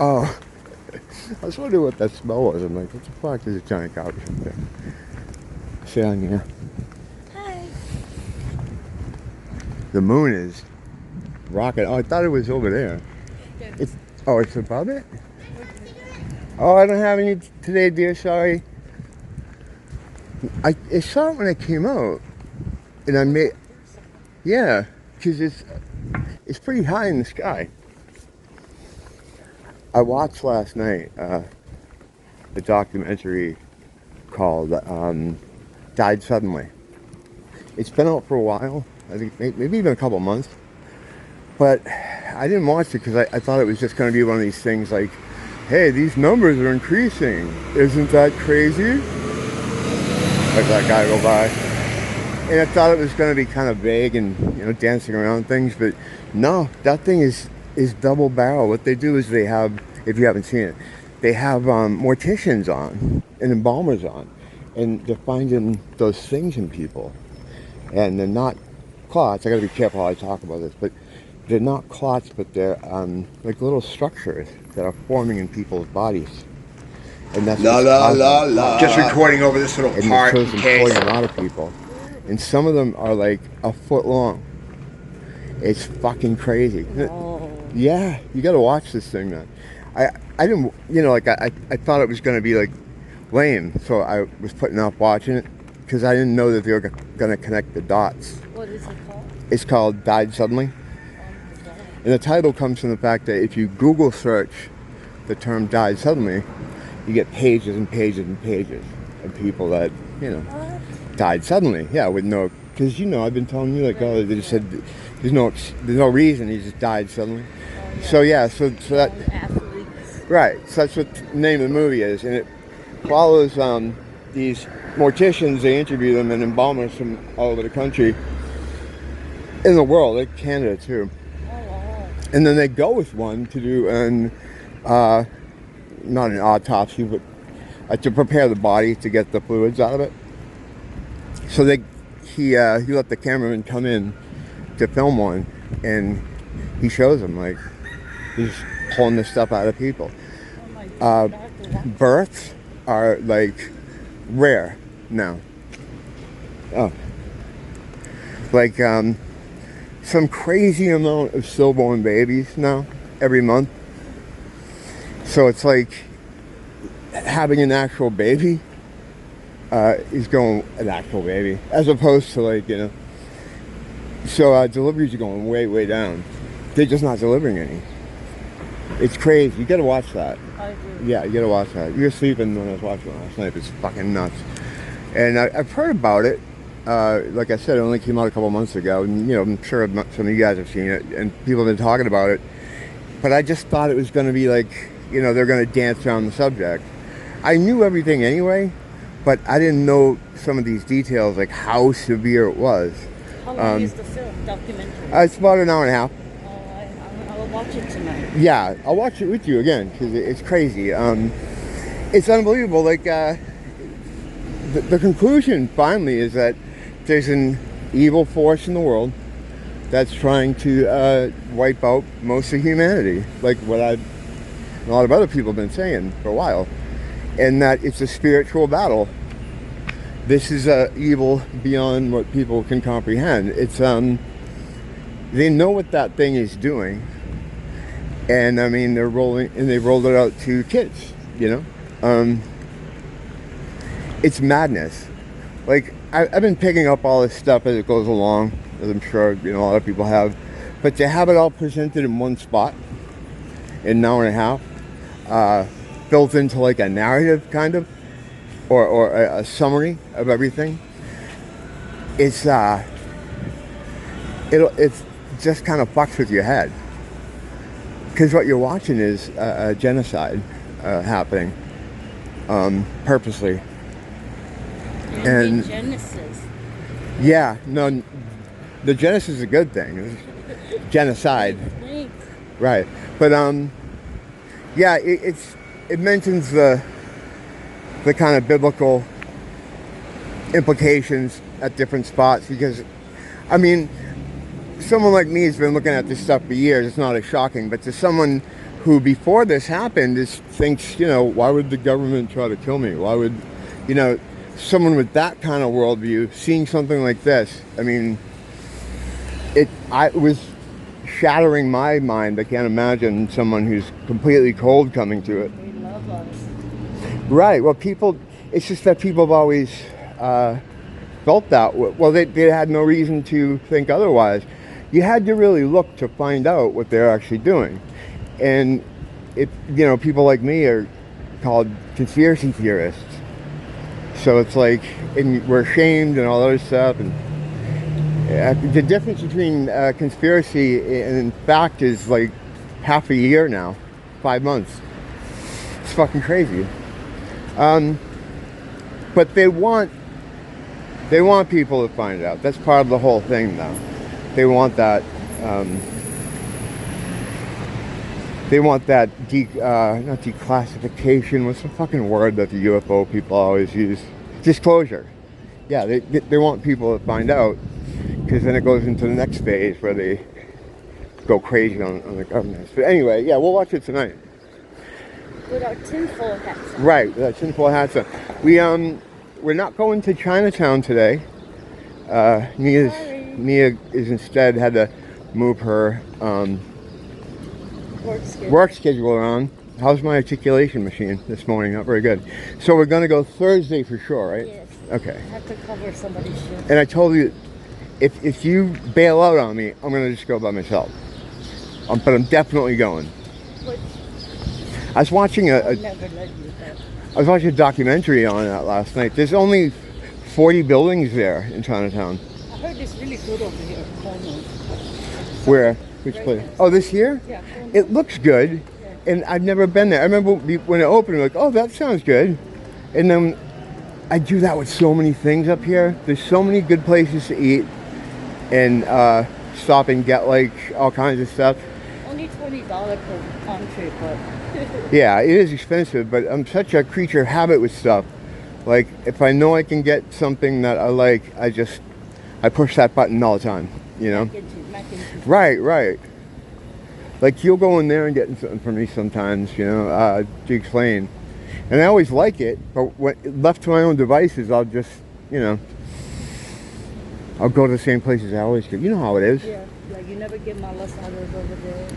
Oh, I was wondering what that smell was. I'm like, what the fuck? There's a giant garbage up there. Sit on here. Hi. The moon is rocking. Oh, I thought it was over there. It's above it? Oh, I don't have any today, dear. Sorry. I saw it when it came out, and I made, yeah, because it's pretty high in the sky. I watched last night a documentary called Died Suddenly. It's been out for a while, I think maybe even a couple months, but I didn't watch it because I thought it was just going to be one of these things like, hey, these numbers are increasing, isn't that crazy? Like that guy go by. And I thought it was going to be kind of vague and, you know, dancing around things, but no, that thing is double barrel. What they do is they have, if you haven't seen it, they have morticians on and embalmers on, and they're finding those things in people. And they're not clots. I got to be careful how I talk about this, but they're not clots, but they're like little structures that are forming in people's bodies. And that's Just recording over this little part in case. A lot of people, and some of them are like a foot long. It's fucking crazy. Oh. Yeah, you got to watch this thing, man. I didn't, you know, like I thought it was going to be like lame, so I was putting off watching it because I didn't know that they were going to connect the dots. What is it called? It's called Died Suddenly. And the title comes from the fact that if you Google search the term died suddenly, you get pages and pages and pages of people that, you know, died suddenly. Yeah, with no, because, you know, I've been telling you, like, oh, they just said there's no reason, he just died suddenly. So, yeah, so that, right, so that's what the name of the movie is. And it follows these morticians. They interview them, and embalmers from all over the country, in the world, like Canada, too. And then they go with one to do not an autopsy, but to prepare the body to get the fluids out of it. So he let the cameraman come in to film one, and he shows them, like, he's pulling this stuff out of people. Births are like rare now. Oh, like some crazy amount of stillborn babies now every month. So it's like having an actual baby is going an actual baby, as opposed to, like, you know. So deliveries are going way, way down. They're just not delivering any. It's crazy. You gotta watch that. I do. Yeah, you gotta watch that. You were sleeping when I was watching it last night. It's fucking nuts. And I've heard about it. Like I said, it only came out a couple months ago, and, you know, I'm sure some of you guys have seen it, and people have been talking about it. But I just thought it was going to be like, you know, they're going to dance around the subject. I knew everything anyway, but I didn't know some of these details, like how severe it was. How long is the film documentary? It's about an hour and a half. Oh, I'll watch it tonight. Yeah, I'll watch it with you again, because it's crazy. It's unbelievable. Like, the conclusion finally is that there's an evil force in the world that's trying to wipe out most of humanity, like what a lot of other people have been saying for a while, and that it's a spiritual battle. This is evil beyond what people can comprehend. It's they know what that thing is doing, and I mean they rolled it out to kids, you know. It's madness. Like, I've been picking up all this stuff as it goes along, as I'm sure, you know, a lot of people have. But to have it all presented in one spot, in an hour and a half, built into like a narrative, kind of, or a summary of everything, it's just kind of fucks with your head. Because what you're watching is a genocide happening, purposely. And Genesis. Yeah, no, the Genesis is a good thing. Genocide, right? But yeah, it mentions the kind of biblical implications at different spots, because, I mean, someone like me has been looking at this stuff for years. It's not as shocking, but to someone who before this happened thinks, you know, why would the government try to kill me? Why would, you know, someone with that kind of worldview seeing something like this? I mean, it was shattering my mind. I can't imagine someone who's completely cold coming to it. They love us. Right. Well, it's just that people have always felt that. Well, they had no reason to think otherwise. You had to really look to find out what they're actually doing. And, you know, people like me are called conspiracy theorists. So it's like, and we're ashamed and all that other stuff. And the difference between conspiracy and fact is like half a year now, 5 months. It's fucking crazy. But they want people to find out. That's part of the whole thing now. They want that. They want that not declassification. What's the fucking word that the UFO people always use? Disclosure. Yeah, they want people to find out, because then it goes into the next phase where they go crazy on the government. But anyway, yeah, we'll watch it tonight. With our tinfoil hats on. Right, with our tinfoil hats on. We're not going to Chinatown today. Mia is instead had to move her work schedule around. How's my articulation machine this morning? Not very good. So we're going to go Thursday for sure, right? Yes. Okay. I have to cover somebody's shift. And I told you, if you bail out on me, I'm going to just go by myself. But I'm definitely going. But I was watching I'll never let you go. I was watching a documentary on that last night. There's only 40 buildings there in Chinatown. I heard it's really good over here, Cornwall. Where? Which place? Oh, this here? Yeah, Cornwall. It looks good, and I've never been there. I remember when it opened, like, oh, that sounds good. And then I do that with so many things up here. There's so many good places to eat and stop and get like all kinds of stuff. Only $20 per entree, but Yeah, it is expensive, but I'm such a creature of habit with stuff. Like, if I know I can get something that I like, I push that button all the time, you know? mac and cheese. Right. Like, you'll go in there and get something for me sometimes, you know, to explain. And I always like it, but when left to my own devices, I'll just, you know, I'll go to the same places I always go. You know how it is. Yeah, like you never get malasadas over there.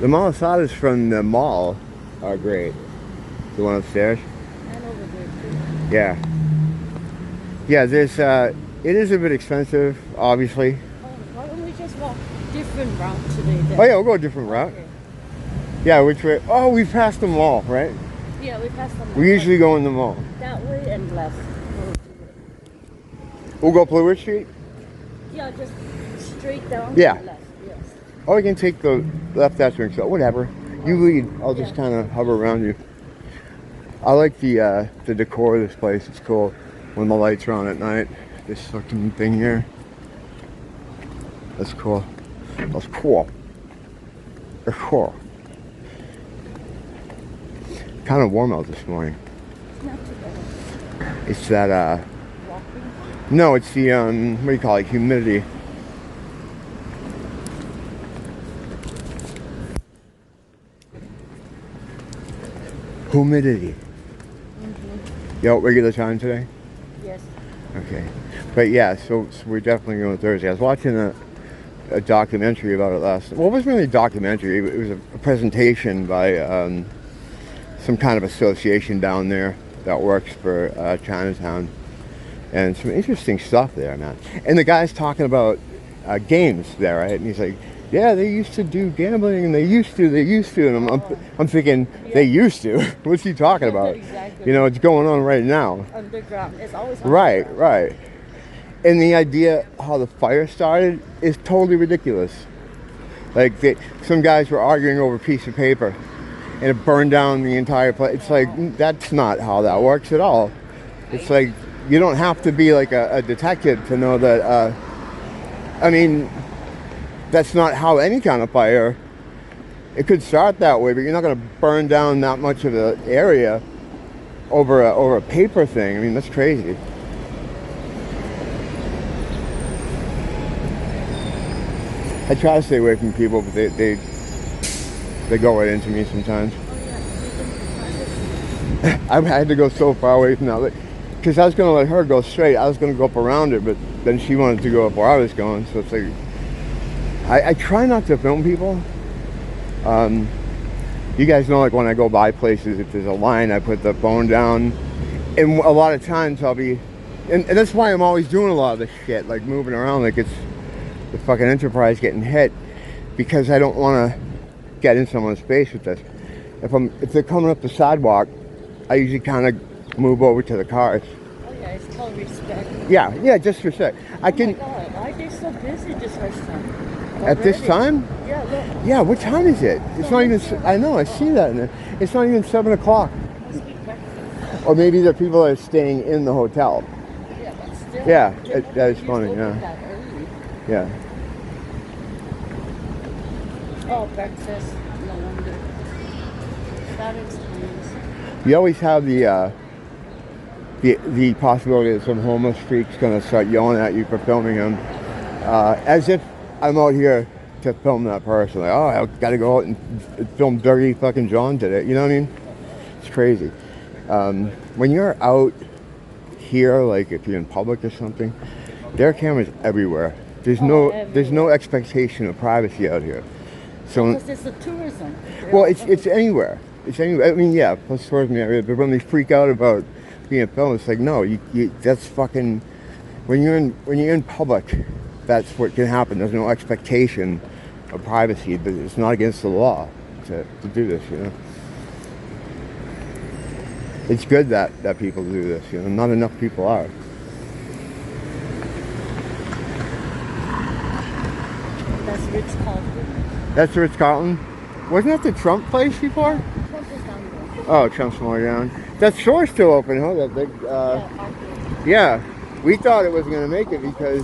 The malasadas from the mall are great. The one upstairs. And over there too. Yeah. Yeah, there's, it is a bit expensive, obviously. Oh, why don't we just walk different route today then? Oh yeah, we'll go a different route. Okay. Yeah, which way? Oh, we passed the mall, right? Yeah, we passed them. We usually go in the mall. That way and left. We'll go Bluewood Street? Yeah, just straight down Yeah. and left. Yes. Or we can take the left that way, so whatever. You lead, I'll just kind of hover around you. I like the decor of this place. It's cool when the lights are on at night. This fucking thing here. That's cool. That's cool. That's cool. Kind of warm out this morning. It's not too bad. It's that Walking. no, it's the what do you call it? Humidity. Humidity. Mm-hmm. You out regular time today? Yes. Okay. But yeah, so we're definitely going Thursday. I was watching a documentary about it last. Well, it wasn't really a documentary. It was a presentation by some kind of association down there that works for Chinatown, and some interesting stuff there, man. And the guy's talking about games there, right? And he's like, yeah, they used to do gambling, and they used to, and I'm thinking, Yeah. they used to? What's he talking about? Exactly. You know, it's going on right now. Underground. It's always Right, underground. right. And the idea how the fire started is totally ridiculous. Like, some guys were arguing over a piece of paper, and it burned down the entire place. It's like, that's not how that works at all. It's like, you don't have to be like a detective to know that, I mean, that's not how any kind of fire, it could start that way, but you're not going to burn down that much of the area over a paper thing. I mean, that's crazy. I try to stay away from people, but they They go right into me sometimes. Oh yeah. I had to go so far away from that, because I was going to let her go straight. I was going to go up around her, but then she wanted to go up where I was going. So it's like, I try not to film people. You guys know, like when I go by places, if there's a line, I put the phone down. And a lot of times I'll be, and that's why I'm always doing a lot of this shit, like moving around like it's the fucking Enterprise getting hit, because I don't want to get in someone's face with this. If they're coming up the sidewalk, I usually kind of move over to the cars. Oh yeah, it's called respect. Yeah, just for a sec. I can. Oh my God, why are they so busy this restaurant? At this Already? time? Yeah, look. Yeah, what time is it? It's not even, I know, I see that in there. It's not even 7 o'clock. Must be breakfast. Or maybe the people are staying in the hotel. Yeah, but still. Yeah, they that never is used funny, to open yeah. that early. Yeah. Oh, breakfast. No wonder. That explains. You always have the possibility that some homeless freak's gonna start yelling at you for filming him, as if I'm out here to film that person. Like, oh, I gotta go out and film Dirty fucking John today. You know what I mean? It's crazy. When you're out here, like if you're in public or something, there are cameras everywhere. There's no expectation of privacy out here. So Because it's a tourism. well, it's anywhere. It's anywhere. I mean, yeah, plus tourism area. But when they freak out about being filmed, it's like, no, you that's fucking. When you're in public, that's what can happen. There's no expectation of privacy, but it's not against the law to do this. You know, it's good that people do this. You know, not enough people are. That's Ritz-Carlton. That's the Ritz-Carlton. Wasn't that the Trump place before? Trump is down there. Oh, Trump's more down. That store's still open, huh? That big. Yeah, we thought it wasn't going to make it because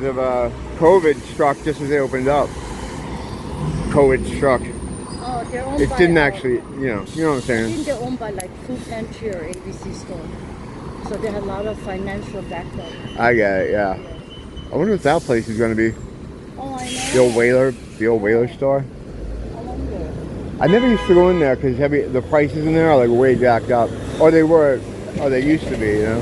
of COVID struck just as they opened up. COVID struck. Oh, they're owned It by, didn't actually, you know what I'm I saying. think they're owned by like Food Pantry or ABC store. So they have a lot of financial backup. I get it, yeah. I wonder what that place is going to be. Oh, I know. The old Whaler store. I wonder. I never used to go in there because the prices in there are like way jacked up. Or they used to be, you know.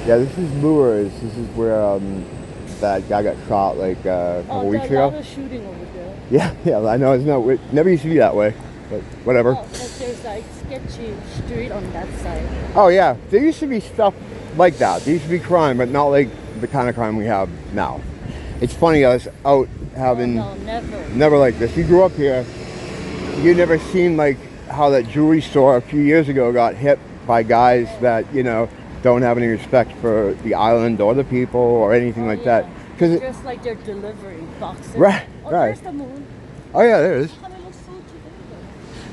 Yeah, this is Lures. This is where that guy got shot like a couple weeks ago. A lot of shooting over there. Yeah, I know. It never used to be that way, but whatever. Oh, but there's like sketchy street on that side. Oh yeah, there used to be stuff like that. There used to be crime, but not like the kind of crime we have now. It's funny, I was out having never like this. You grew up here. You never seen like how that jewelry store a few years ago got hit by guys that don't have any respect for the island or the people or anything like that. Because just like they're delivering boxes. Right. There's the moon. Oh yeah, there it is. How it looks so together.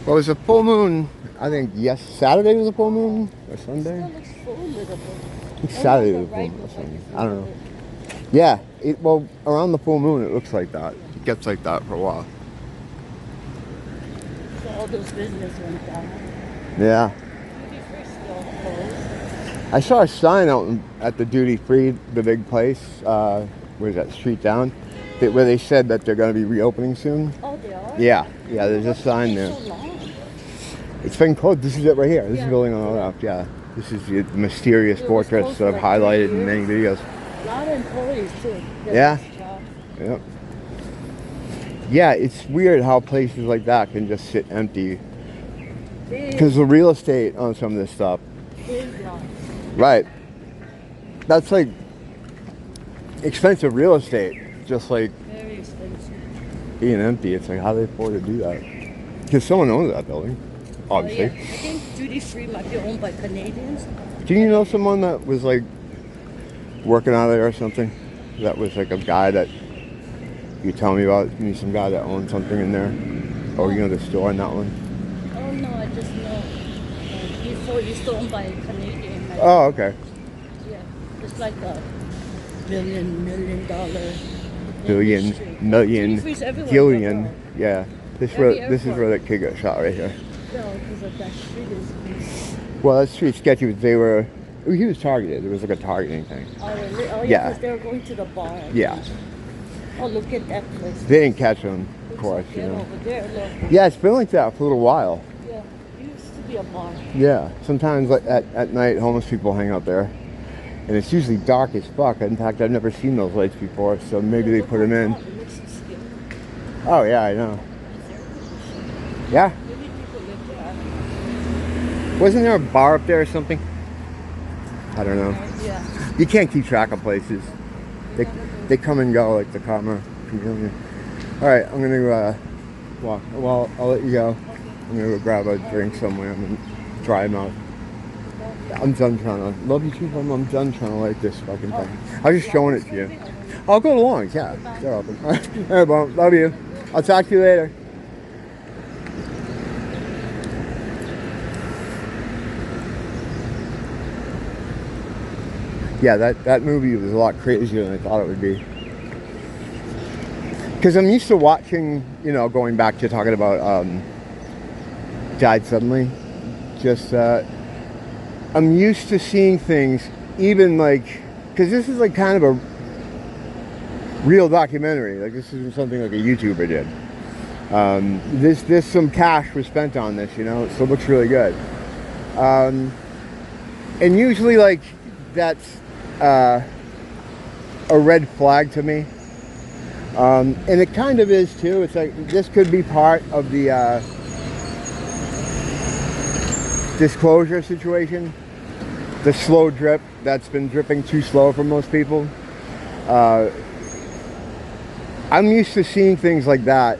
Well, it was a full moon. I think Saturday was a full moon or Sunday. It still looks full a little bit. I think Saturday was a full moon or Sunday. I don't know. Yeah, around the full moon it looks like that. It gets like that for a while. So all those business went down. Yeah. Duty free still closed. I saw a sign out at the duty free, the big place. Where's that street down? Where they said that they're going to be reopening soon. Oh, they are? Yeah. There's a sign there. So long. It's been closed. This is it right here. This is the building on the left. Yeah. This is the mysterious fortress that I've highlighted in many videos. A lot of employees too. Yeah. Yep. Yeah, it's weird how places like that can just sit empty. Because the real estate on some of this stuff. Right. That's like expensive real estate. Just like very expensive. Being empty. It's like, how do they afford to do that? Because someone owns that building, obviously. Oh, yeah. I think duty free might be owned by Canadians. Do you know someone that was like working out of there or something? That was like a guy that you tell me about. You know, some guy that owned something in there. Or the store in that one. Oh no, I just know. Before it used to owned by a Canadian. Like, Oh, okay. Yeah, it's like a million dollar. Million, gillion. Yeah. This is where that kid got shot right here. No, because of that street is. Well, that street's sketchy. They were He was targeted. It was like a targeting thing. Oh, really? Oh, Yeah. because they were going to the bar. Yeah. Oh, look at that place. They didn't catch him, of Looks course, like you that know. over there, look. Yeah, it's been like that for a little while. Yeah, it used to be a bar. Yeah. Sometimes like at night, homeless people hang out there. And it's usually dark as fuck. In fact, I've never seen those lights before, so maybe they put them in. It looks so scary. Oh, yeah, I know. Yeah. Maybe people live there. Wasn't there a bar up there or something? I don't know. Yeah. You can't keep track of places. They come and go like the karma chameleon. All right, I'm gonna walk. Well, I'll let you go. I'm gonna go grab a drink somewhere and dry them out. I'm done trying to love you too. I'm done trying to like this fucking thing. I was just showing it to you. I'll go along. Yeah, they're open. All right, well, love you. I'll talk to you later. Yeah, that movie was a lot crazier than I thought it would be. Because I'm used to watching, you know, going back to talking about Died Suddenly. Just, I'm used to seeing things, even like, because this is like kind of a real documentary. Like this isn't something like a YouTuber did. This some cash was spent on this, you know, so it looks really good. And usually like that's a red flag to me. And it kind of is too. It's like this could be part of the disclosure situation. The slow drip that's been dripping too slow for most people. I'm used to seeing things like that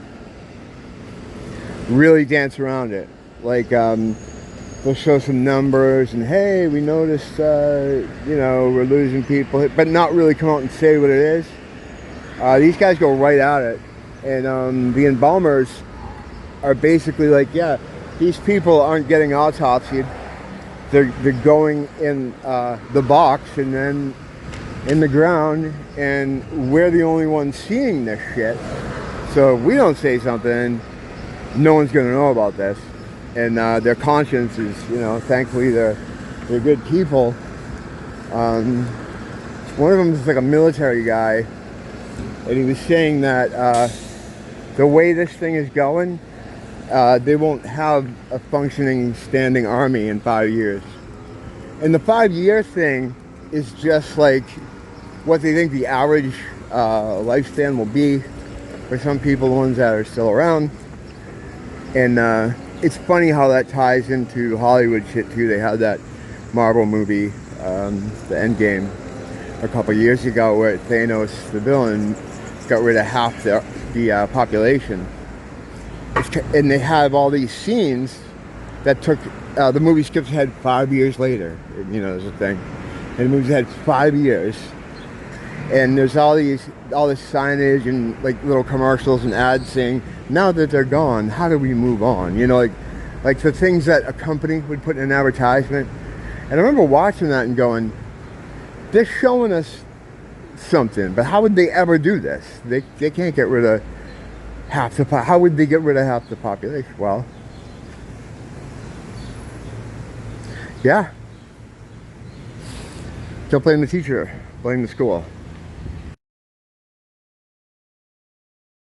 really dance around it. Like they'll show some numbers and hey, we noticed you know, we're losing people, but not really come out and say what it is. These guys go right at it, and the embalmers are basically like, yeah, these people aren't getting autopsied. They're going in the box and then in the ground, and we're the only ones seeing this shit. So if we don't say something, no one's gonna know about this. And their conscience is, you know, thankfully they're good people. One of them is like a military guy, and he was saying that the way this thing is going, they won't have a functioning standing army in 5 years. And the 5-year thing is just like what they think the average lifespan will be for some people, the ones that are still around. And it's funny how that ties into Hollywood shit too. They had that Marvel movie, The Endgame, a couple years ago, where Thanos, the villain, got rid of half the population. And they have all these scenes that took, the movie skips ahead 5 years later, you know, there's a thing. And the movie's ahead 5 years. And there's all this signage and like little commercials and ads saying, now that they're gone, how do we move on? You know, like the things that a company would put in an advertisement. And I remember watching that and going, they're showing us something, but how would they ever do this? They can't get rid of half the how would they get rid of half the population? Well, yeah. Don't blame the teacher, blame the school.